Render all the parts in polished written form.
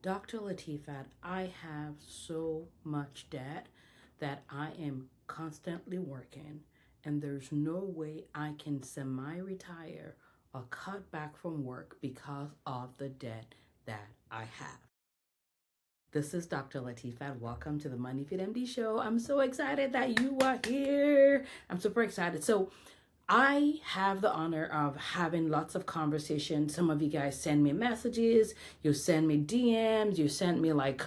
Dr. Latifat, I have so much debt that I am constantly working, and there's no way I can semi retire or cut back from work because of the debt that I have. This is Dr. Latifat. Welcome to the Money Fit MD show. I'm so excited that you are here. I'm super excited. So, I have the honor of having lots of conversations. Some of you guys send me messages, you send me DMs, you send me like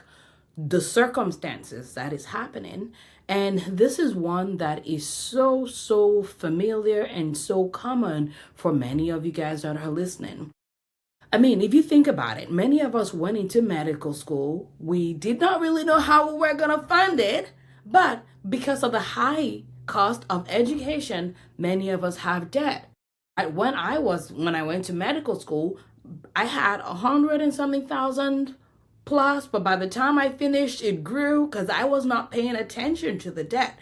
the circumstances that is happening. And this is one that is so familiar and so common for many of you guys that are listening. I mean, if you think about it, many of us went into medical school. We did not really know how we were going to fund it, but because of the high cost of education, many of us have debt. When I went to medical school, I had 100 and something thousand plus, but by the time I finished, it grew because I was not paying attention to the debt.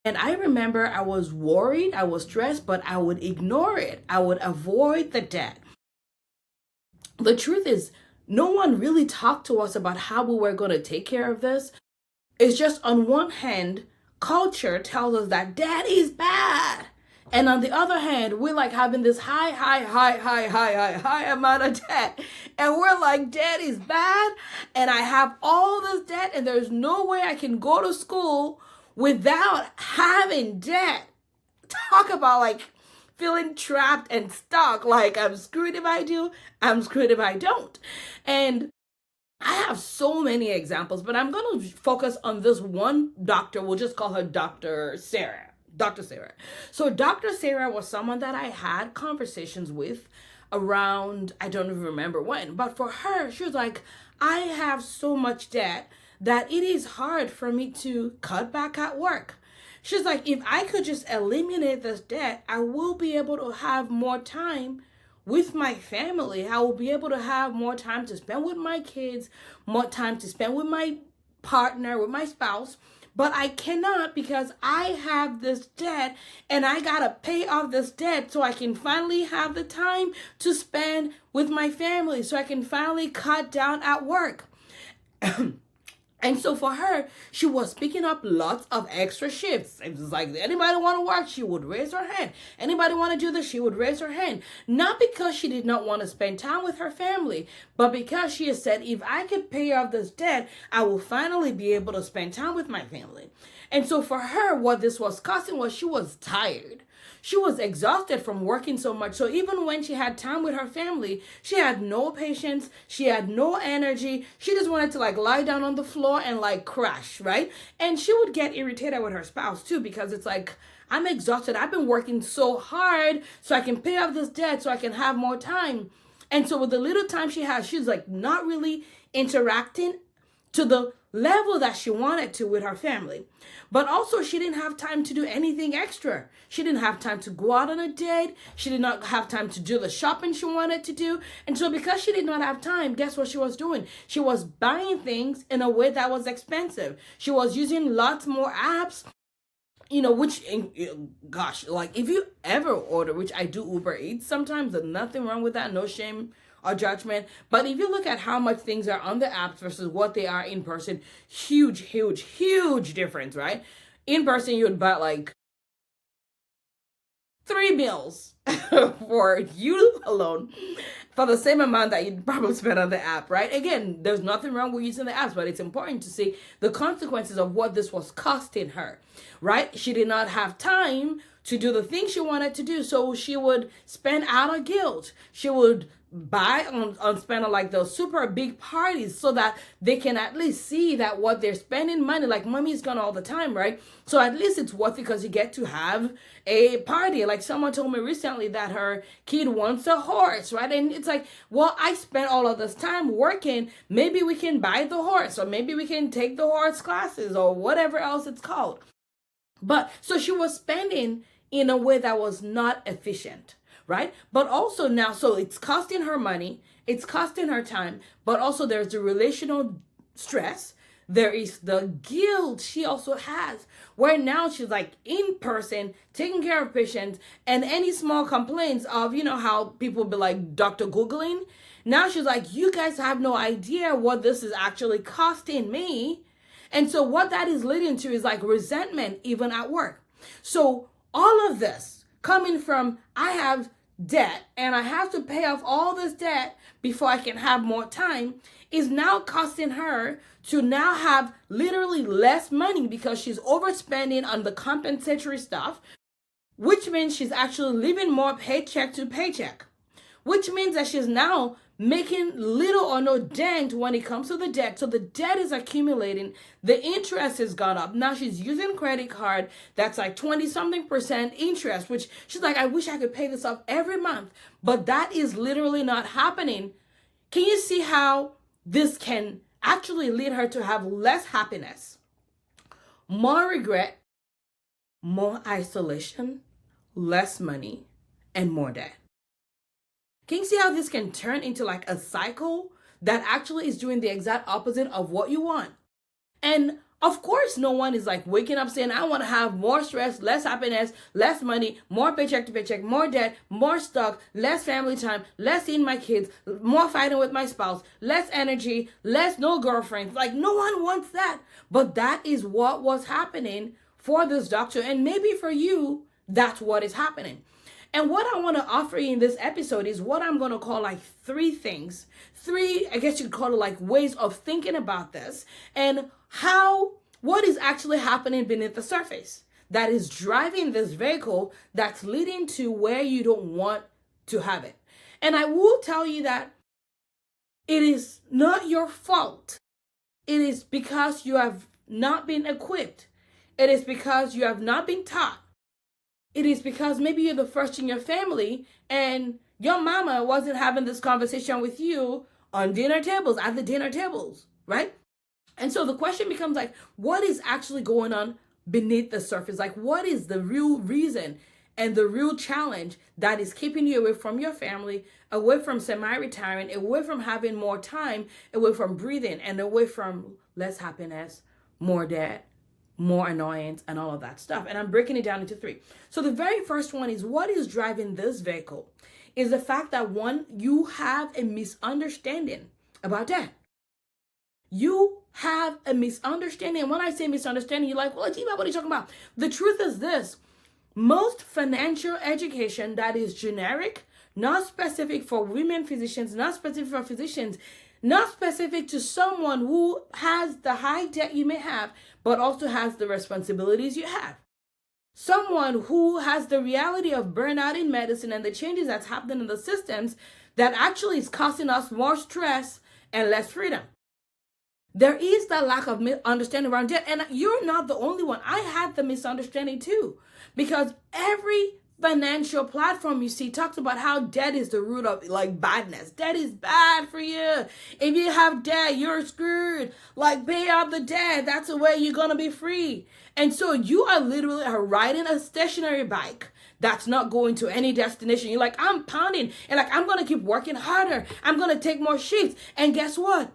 And I remember I was worried, I was stressed, but I would ignore it. I would avoid the debt. The truth is, no one really talked to us about how we were going to take care of this. It's just on one hand, culture tells us that debt is bad. And on the other hand, we're like having this high amount of debt. And we're like, debt is bad. And I have all this debt, and there's no way I can go to school without having debt. Talk about like feeling trapped and stuck. Like, I'm screwed if I do, I'm screwed if I don't. And I have so many examples, but I'm going to focus on this one doctor. We'll just call her Dr. Sarah. Dr. Sarah. So Dr. Sarah was someone that I had conversations with around, I don't even remember when, but for her, she was like, I have so much debt that it is hard for me to cut back at work. She's like, if I could just eliminate this debt, I will be able to have more time with my family. I will be able to have more time to spend with my kids, more time to spend with my partner, with my spouse. But I cannot because I have this debt and I gotta pay off this debt so I can finally have the time to spend with my family, so I can finally cut down at work. And so for her, she was picking up lots of extra shifts. It was like, anybody want to work? She would raise her hand. Anybody want to do this? She would raise her hand. Not because she did not want to spend time with her family, but because she has said, if I could pay off this debt, I will finally be able to spend time with my family. And so for her, what this was causing was she was tired. She was exhausted from working so much. So even when she had time with her family, she had no patience. She had no energy. She just wanted to like lie down on the floor and like crash, right? And she would get irritated with her spouse too, because it's like, I'm exhausted. I've been working so hard so I can pay off this debt so I can have more time. And so with the little time she has, she's like not really interacting to the level that she wanted to with her family. But also, she didn't have time to do anything extra. She didn't have time to go out on a date. She did not have time to do the shopping she wanted to do. And so because she did not have time, guess what she was doing? She was buying things in a way that was expensive. She was using lots more apps, which, gosh, like if you ever order, which I do Uber Eats sometimes, there's nothing wrong with that, no shame or judgment. But if you look at how much things are on the apps versus what they are in person, huge difference, right? In person, you would buy like 3 meals for you alone for the same amount that you'd probably spend on the app, right? Again, there's nothing wrong with using the apps, but it's important to see the consequences of what this was costing her, right? She did not have time to do the things she wanted to do, so she would spend out of guilt. She would buy on spend on like those super big parties so that they can at least see that what they're spending money, like mommy's gone all the time, right? So at least it's worth it because you get to have a party. Like someone told me recently that her kid wants a horse, right? And it's like, well, I spent all of this time working. Maybe we can buy the horse, or maybe we can take the horse classes, or whatever else it's called. But so she was spending in a way that was not efficient, right? But also now, so it's costing her money, it's costing her time, but also there's the relational stress. There is the guilt she also has, where now she's like in person, taking care of patients, and any small complaints of, how people be like Dr. Googling, Now she's like, you guys have no idea what this is actually costing me. And so what that is leading to is like resentment, even at work. So all of this coming from, I have debt and I have to pay off all this debt before I can have more time, is now costing her to now have literally less money because she's overspending on the compensatory stuff, which means she's actually living more paycheck to paycheck, which means that she's now making little or no dent when it comes to the debt. So the debt is accumulating. The interest has gone up. Now she's using credit card that's like 20-something% interest, which she's like, I wish I could pay this off every month. But that is literally not happening. Can you see how this can actually lead her to have less happiness, more regret, more isolation, less money, and more debt? Can you see how this can turn into like a cycle that actually is doing the exact opposite of what you want? And of course, no one is like waking up saying, I want to have more stress, less happiness, less money, more paycheck to paycheck, more debt, more stuck, less family time, less seeing my kids, more fighting with my spouse, less energy, less no girlfriends. Like no one wants that. But that is what was happening for this doctor. And maybe for you, that's what is happening. And what I want to offer you in this episode is what I'm going to call like three things. Three, I guess you could call it like ways of thinking about this and what is actually happening beneath the surface that is driving this vehicle that's leading to where you don't want to have it. And I will tell you that it is not your fault. It is because you have not been equipped. It is because you have not been taught. It is because maybe you're the first in your family and your mama wasn't having this conversation with you on dinner tables, at the dinner tables, right? And so the question becomes like, what is actually going on beneath the surface? Like, what is the real reason and the real challenge that is keeping you away from your family, away from semi-retiring, away from having more time, away from breathing, and away from less happiness, more debt, more annoyance, and all of that stuff. And I'm breaking it down into three. So the very first one is, what is driving this vehicle is the fact that one, you have a misunderstanding about debt. You have a misunderstanding. And when I say misunderstanding, you're like, well, Latifat, what are you talking about? The truth is this: most financial education that is generic, not specific for women physicians, not specific for physicians, not specific to someone who has the high debt you may have, but also has the responsibilities you have. Someone who has the reality of burnout in medicine and the changes that's happening in the systems that actually is costing us more stress and less freedom. There is that lack of understanding around debt. And you're not the only one. I had the misunderstanding too. Because every financial platform you see talks about how debt is the root of like badness. Debt is bad for you. If you have debt, you're screwed. Like, pay off the debt. That's the way you're going to be free. And so you are literally riding a stationary bike that's not going to any destination. You're like, I'm pounding. And like, I'm going to keep working harder. I'm going to take more shifts. And guess what?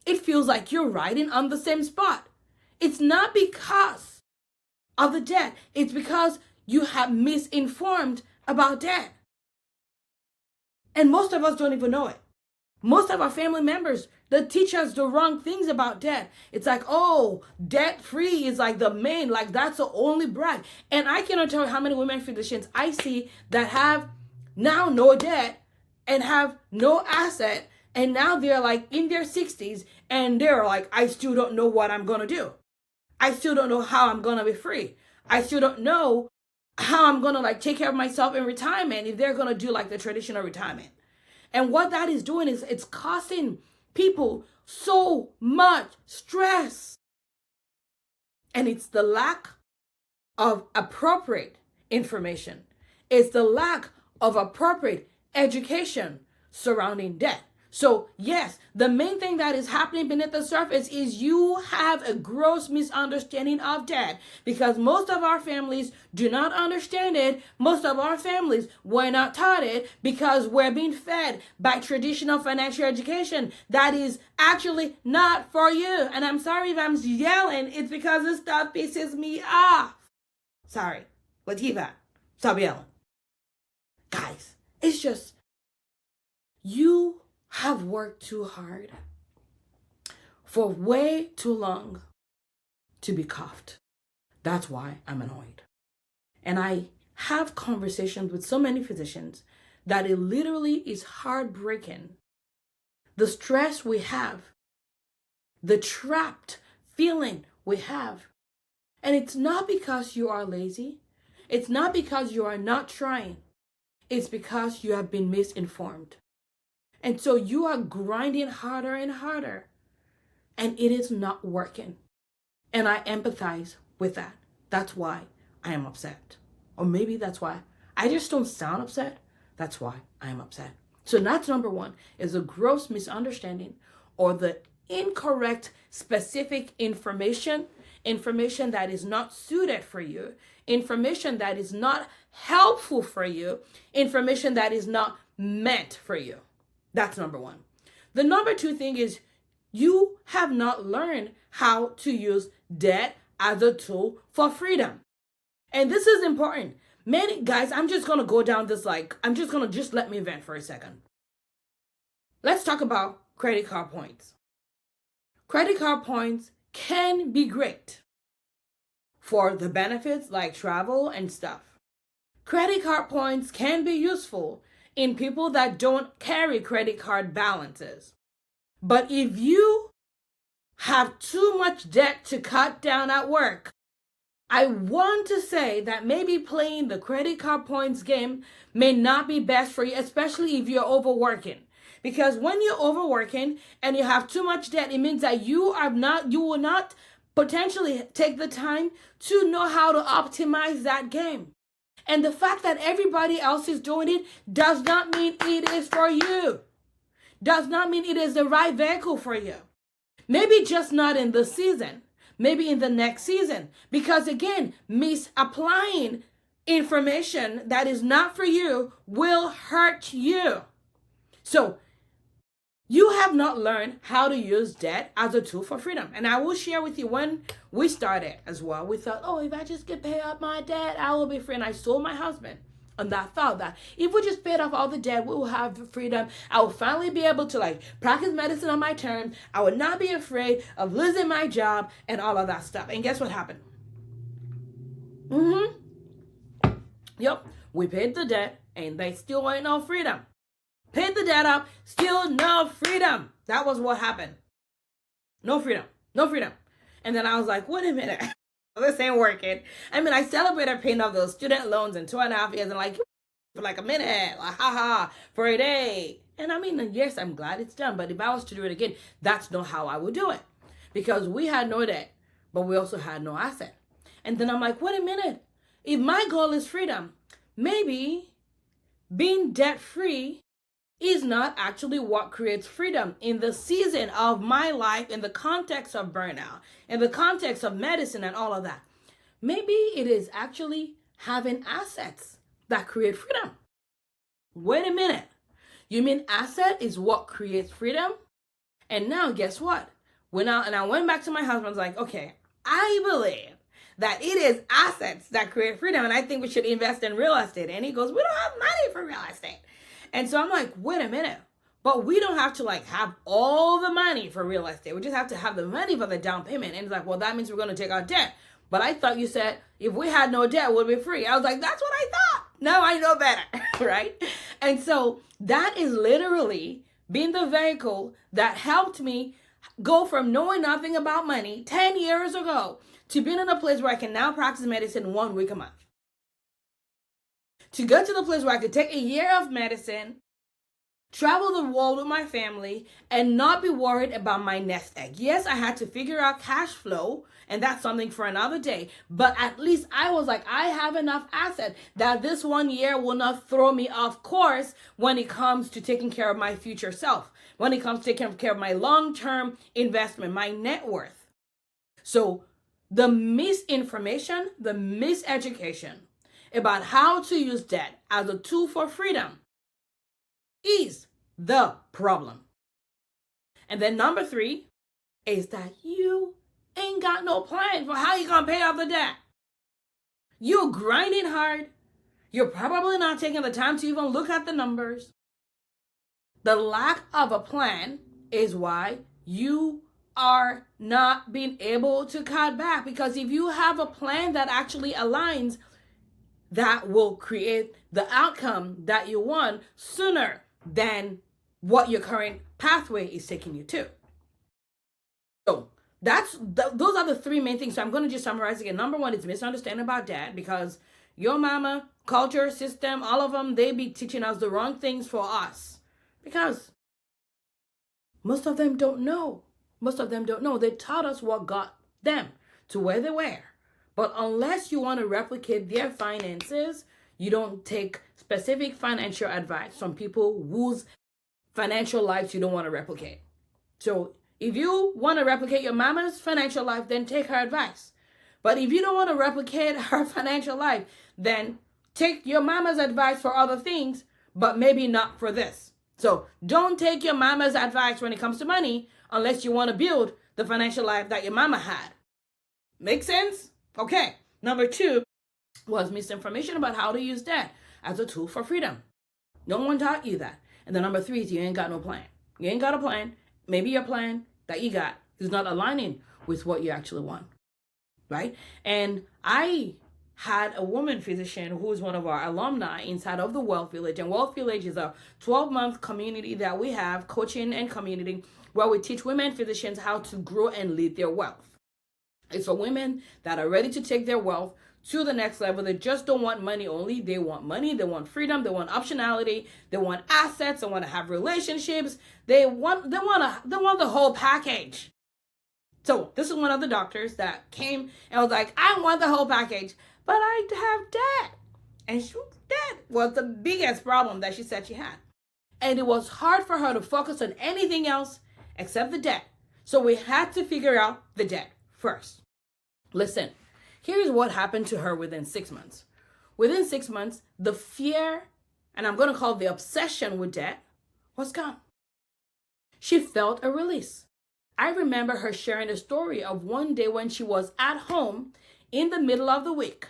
It feels like you're riding on the same spot. It's not because of the debt. It's because you have misinformed about debt. And most of us don't even know it. Most of our family members, they teach us the wrong things about debt. It's like, oh, debt free is like the main, like that's the only brag. And I cannot tell you how many women physicians I see that have now no debt and have no asset. And now they're like in their 60s and they're like, I still don't know what I'm going to do. I still don't know how I'm going to be free. I still don't know how I'm going to like take care of myself in retirement if they're going to do like the traditional retirement. And what that is doing is it's costing people so much stress. And it's the lack of appropriate information. It's the lack of appropriate education surrounding debt. So yes, the main thing that is happening beneath the surface is you have a gross misunderstanding of debt, because most of our families do not understand it. Most of our families were not taught it because we're being fed by traditional financial education that is actually not for you. And I'm sorry if I'm yelling. It's because this stuff pisses me off. Sorry, Latifat, stop yelling. Guys, it's just, you have worked too hard for way too long to be cuffed. That's why I'm annoyed. And I have conversations with so many physicians that it literally is heartbreaking. The stress we have, the trapped feeling we have. And it's not because you are lazy. It's not because you are not trying. It's because you have been misinformed. And so you are grinding harder and harder. And it is not working. And I empathize with that. That's why I am upset. Or maybe that's why I just don't sound upset. That's why I am upset. So that's number one, is a gross misunderstanding or the incorrect specific information that is not suited for you, information that is not helpful for you, information that is not meant for you. That's number one. The number two thing is you have not learned how to use debt as a tool for freedom. And this is important. Many guys, I'm just going to go down this just let me vent for a second. Let's talk about credit card points. Credit card points can be great for the benefits like travel and stuff. Credit card points can be useful in people that don't carry credit card balances. But if you have too much debt to cut down at work, I want to say that maybe playing the credit card points game may not be best for you, especially if you're overworking. Because when you're overworking and you have too much debt, it means that you will not potentially take the time to know how to optimize that game. And the fact that everybody else is doing it does not mean it is for you. Does not mean it is the right vehicle for you. Maybe just not in this season. Maybe in the next season. Because again, misapplying information that is not for you will hurt you. So, you have not learned how to use debt as a tool for freedom. And I will share with you when we started as well. We thought, if I just could pay off my debt, I will be free. And I told my husband on that thought that if we just paid off all the debt, we will have freedom. I will finally be able to practice medicine on my terms. I would not be afraid of losing my job and all of that stuff. And guess what happened? Yep, we paid the debt and they still ain't no freedom. Paid the debt up, still no freedom. That was what happened. No freedom. No freedom. And then I was like, wait a minute. This ain't working. I mean, I celebrated paying off those student loans in 2.5 years and for a minute, for a day. And I mean, yes, I'm glad it's done. But if I was to do it again, that's not how I would do it. Because we had no debt, but we also had no asset. And then I'm like, wait a minute. If my goal is freedom, maybe being debt-free is not actually what creates freedom in the season of my life, in the context of burnout, in the context of medicine and all of that. Maybe it is actually having assets that create freedom. Wait a minute. You mean asset is what creates freedom? And now guess what? I went back to my husband, I was like, okay, I believe that it is assets that create freedom, and I think we should invest in real estate. And he goes, we don't have money for real estate. And so I'm like, wait a minute, but we don't have to have all the money for real estate. We just have to have the money for the down payment. And he's like, well, that means we're going to take out debt. But I thought you said if we had no debt, we'd be free. I was like, that's what I thought. Now I know better, right? And so that is literally being the vehicle that helped me go from knowing nothing about money 10 years ago to being in a place where I can now practice medicine 1 week a month. To get to the place where I could take a year of medicine, travel the world with my family, and not be worried about my nest egg. Yes, I had to figure out cash flow, and that's something for another day. But at least I was like, I have enough asset that this 1 year will not throw me off course when it comes to taking care of my future self, when it comes to taking care of my long-term investment, my net worth. So the misinformation, the miseducation about how to use debt as a tool for freedom is the problem. And then number 3 is that you ain't got no plan for how you're going to pay off the debt. You're grinding hard. You're probably not taking the time to even look at the numbers. The lack of a plan is why you are not being able to cut back. Because if you have a plan that actually aligns, that will create the outcome that you want sooner than what your current pathway is taking you to. So those are the three main things. So I'm going to just summarize again. Number one is misunderstanding about dad, because your mama, culture, system, all of them, they be teaching us the wrong things for us, because most of them don't know. Most of them don't know. They taught us what got them to where they were. But unless you want to replicate their finances, you don't take specific financial advice from people whose financial lives you don't want to replicate. So if you want to replicate your mama's financial life, then take her advice. But if you don't want to replicate her financial life, then take your mama's advice for other things, but maybe not for this. So don't take your mama's advice when it comes to money unless you want to build the financial life that your mama had. Make sense? Okay. Number two was misinformation about how to use debt as a tool for freedom. No one taught you that. And then number three is you ain't got no plan. You ain't got a plan. Maybe your plan that you got is not aligning with what you actually want. Right? And I had a woman physician who is one of our alumni inside of the Wealth Village. And Wealth Village is a 12-month community that we have, coaching and community, where we teach women physicians how to grow and lead their wealth. It's for women that are ready to take their wealth to the next level. They just don't want money only. They want money. They want freedom. They want optionality. They want assets. They want to have relationships. They want the whole package. So this is one of the doctors that came and was like, I want the whole package, but I have debt. And debt was the biggest problem that she said she had. And it was hard for her to focus on anything else except the debt. So we had to figure out the debt first. Listen, here's what happened to her within 6 months. Within 6 months, the fear, and I'm going to call it the obsession with debt, was gone. She felt a release. I remember her sharing a story of one day when she was at home in the middle of the week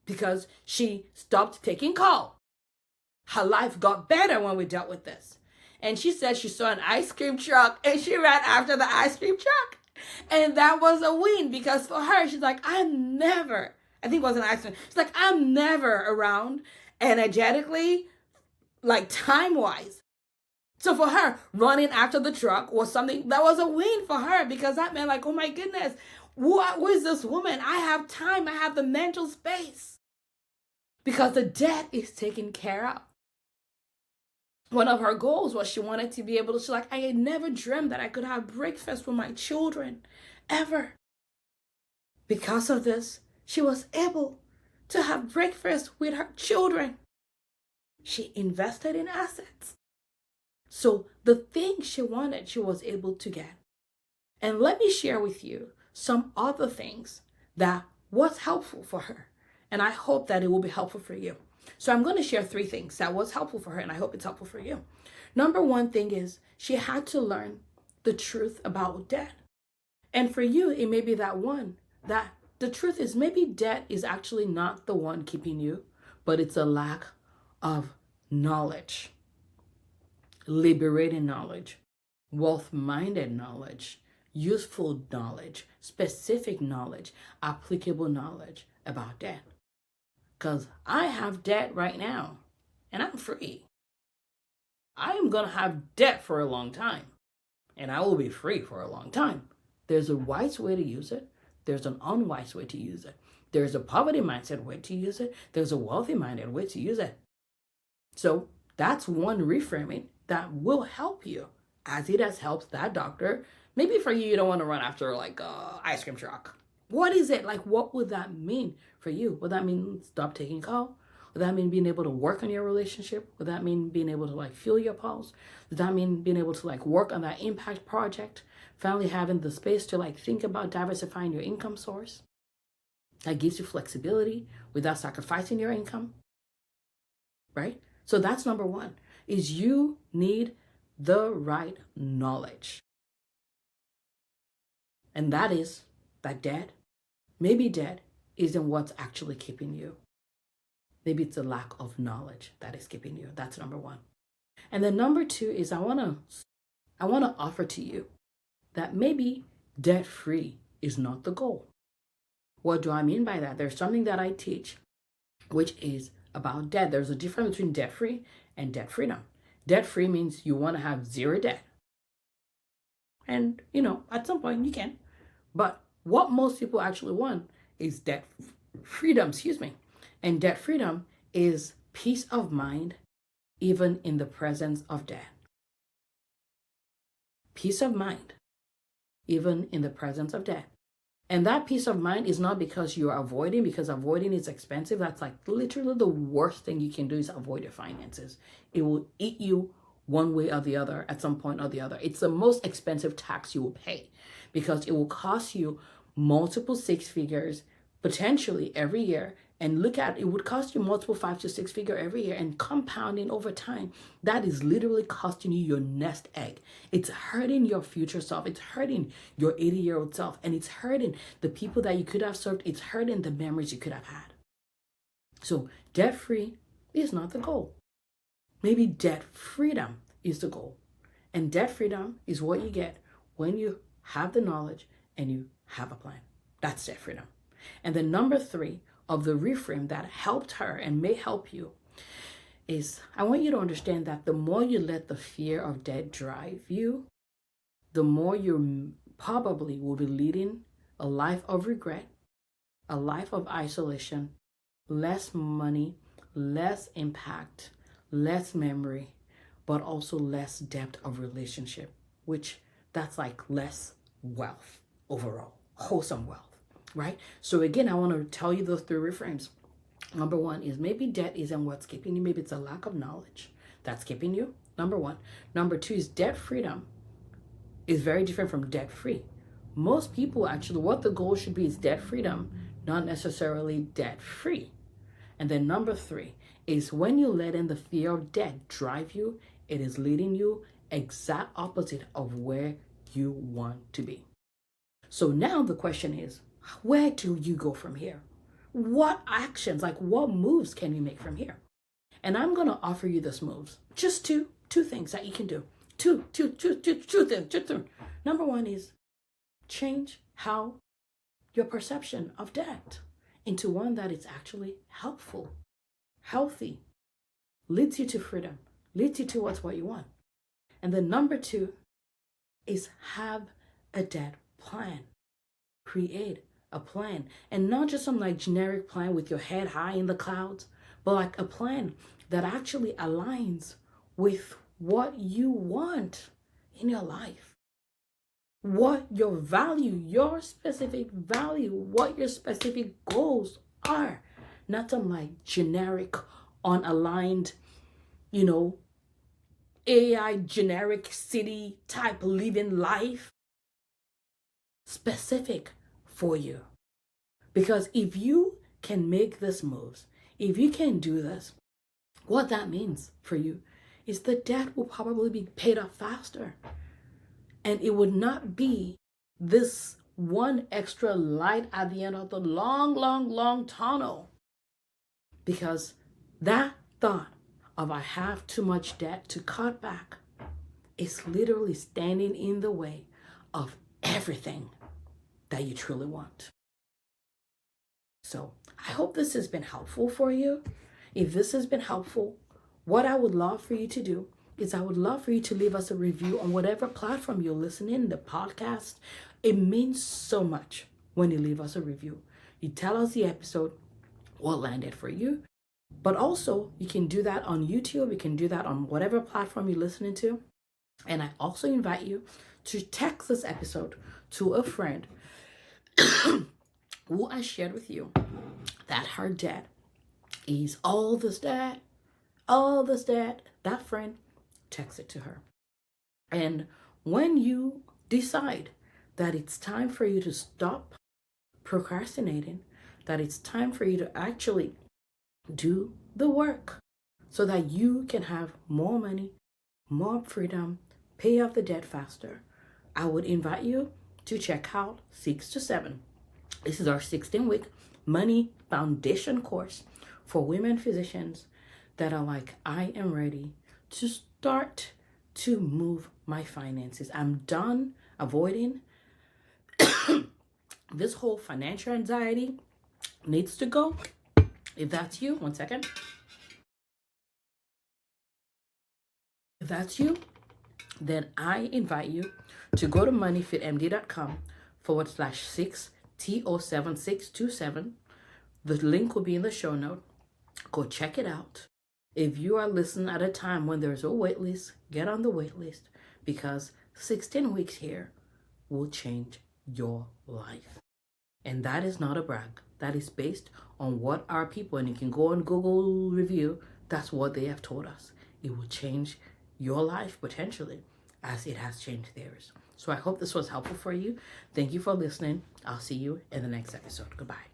because she stopped taking call. Her life got better when we dealt with this. And she said she saw an ice cream truck and she ran after the ice cream truck. And that was a win, because for her, she's like, I think it was an accident. She's like, I'm never around energetically, like time-wise. So for her, running after the truck was something that was a win for her, because that meant like, oh my goodness, who is this woman? I have time. I have the mental space because the debt is taken care of. One of her goals was she wanted to be able to, she's like, I had never dreamed that I could have breakfast with my children, ever. Because of this, she was able to have breakfast with her children. She invested in assets. So the thing she wanted, she was able to get. And let me share with you some other things that was helpful for her. And I hope that it will be helpful for you. So I'm going to share 3 things that was helpful for her, and I hope it's helpful for you. Number one thing is she had to learn the truth about debt. And for you, it may be that the truth is maybe debt is actually not the one keeping you, but it's a lack of knowledge, liberating knowledge, wealth-minded knowledge, useful knowledge, specific knowledge, applicable knowledge about debt. Because I have debt right now, and I'm free. I am going to have debt for a long time, and I will be free for a long time. There's a wise way to use it. There's an unwise way to use it. There's a poverty mindset way to use it. There's a wealthy minded way to use it. So that's one reframing that will help you, as it has helped that doctor. Maybe for you, you don't want to run after like a ice cream truck. What is it? Like, what would that mean for you? Would that mean stop taking call? Would that mean being able to work on your relationship? Would that mean being able to like feel your pulse? Does that mean being able to like work on that impact project? Finally having the space to like think about diversifying your income source that gives you flexibility without sacrificing your income, right? So that's number one, is you need the right knowledge. And that is that debt isn't what's actually keeping you. Maybe it's a lack of knowledge that is keeping you. That's number one. And then number two is I want to offer to you that maybe debt free is not the goal. What do I mean by that? There's something that I teach, which is about debt. There's a difference between debt free and debt freedom. Debt free means you want to have zero debt. And, at some point you can. But what most people actually want is debt freedom, And debt freedom is peace of mind, even in the presence of debt. Peace of mind, even in the presence of debt. And that peace of mind is not because you're avoiding, because avoiding is expensive. That's like literally the worst thing you can do is avoid your finances. It will eat you one way or the other at some point or the other. It's the most expensive tax you will pay because it will cost you multiple six figures potentially every year. And look at it would cost you multiple 5 to 6 figure every year and compounding over time. That is literally costing you your nest egg. It's hurting your future self. It's hurting your 80-year-old self. And it's hurting the people that you could have served. It's hurting the memories you could have had. So debt free is not the goal. Maybe debt freedom is the goal. And debt freedom is what you get when you have the knowledge and you have a plan. That's debt freedom. And then number three of the reframe that helped her and may help you is I want you to understand that the more you let the fear of debt drive you, the more you probably will be leading a life of regret, a life of isolation, less money, less impact, less memory, but also less depth of relationship, which that's like less wealth overall, wholesome wealth. Right? So again, I want to tell you those three reframes. Number one is maybe debt isn't what's keeping you. Maybe it's a lack of knowledge that's keeping you. Number one. Number two is debt freedom is very different from debt free. Most people actually, what the goal should be is debt freedom, not necessarily debt free. And then number three is when you let in the fear of debt drive you, it is leading you exact opposite of where you want to be. So now the question is, where do you go from here? What actions, like what moves can you make from here? And I'm going to offer you these moves. Just two things that you can do. Two things. Number one is change how your perception of debt into one that is actually helpful, healthy, leads you to freedom, leads you towards what you want. And then number two is have a debt plan. Create a plan, and not just some like generic plan with your head high in the clouds, but like a plan that actually aligns with what you want in your life, what your value, your specific value, what your specific goals are, not some like generic, unaligned, AI generic city type living life. Specific for you. Because if you can make this moves, if you can do this, what that means for you is the debt will probably be paid off faster. And it would not be this one extra light at the end of the long tunnel. Because that thought of I have too much debt to cut back is literally standing in the way of everything that you truly want. So I hope this has been helpful for you. If this has been helpful, what I would love for you to do is I would love for you to leave us a review on whatever platform you're listening, the podcast. It means so much when you leave us a review. You tell us the episode, what landed for you. But also you can do that on YouTube. You can do that on whatever platform you're listening to. And I also invite you to text this episode to a friend who I shared with you that her debt is all this debt. That friend, text it to her. And when you decide that it's time for you to stop procrastinating, that it's time for you to actually do the work so that you can have more money, more freedom, pay off the debt faster, I would invite you to check out 6 to 7. This is our 16-week money foundation course for women physicians that are like, I am ready to start to move my finances. I'm done avoiding. This whole financial anxiety needs to go. If that's you, one second. If that's you, then I invite you to go to moneyfitmd.com/6TO7627. The link will be in the show note. Go check it out. If you are listening at a time when there's a wait list, get on the wait list, because 16 weeks here will change your life. And that is not a brag. That is based on what our people, and you can go on Google review, that's what they have told us. It will change your life potentially as it has changed theirs. So I hope this was helpful for you. Thank you for listening. I'll see you in the next episode. Goodbye.